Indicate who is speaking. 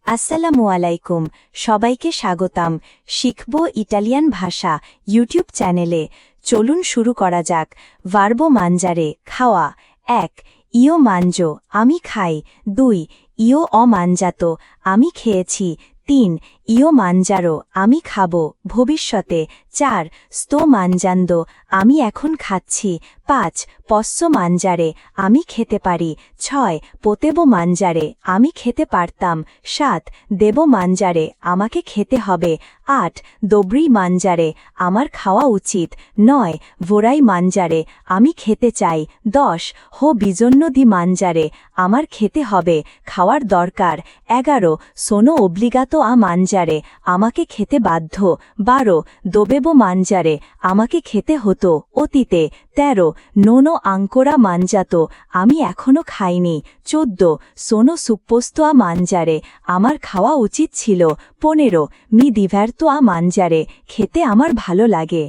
Speaker 1: আসসালামু আলাইকুম, সবাইকে স্বাগতম। শিখব ইটালিয়ান ভাষা ইউটিউব চ্যানেলে। চলুন শুরু করা যাক। ভার্বো মানজারে, খাওয়া। ১ ইও মানজো, আমি খাই। ২ ইও অমানজাতো, আমি খেয়েছি। ৩ ইও মানজারো, আমি খাবো ভবিষ্যতে। ৪ स्तो মানজান্দো, আমি এখন খাচ্ছি। ৫ পস্সো মানজারে, আমি খেতে পারি। ৬ পোতেবো মানজারে, আমি খেতে পারতাম। ৭ দেবো মানজারে, আমাকে খেতে হবে। ৮ দোব্রি মানজারে, আমার খাওয়া উচিত। ৯ ভোরাই মানজারে, আমি খেতে চাই। ১০ হো বিজন্য মানজারে, আমার খেতে হবে, খাওয়ার দরকার। ১১ সোনো ওব্লিগাতো মানজারে, আমাকে খেতে বাধ্য। ১২ দোবেবো মানজারে, আমাকে খেতে হতো অতীতে। ১৩ নোনো আঙ্কোরা মানজাতো, আমি এখনো খাইনি। ১৪ সোনো সুপ্পোস্তো মানজারে, আমার খাওয়া উচিত ছিল। ১৫ মি দিভার্তো মানজারে, খেতে আমার ভালো লাগে।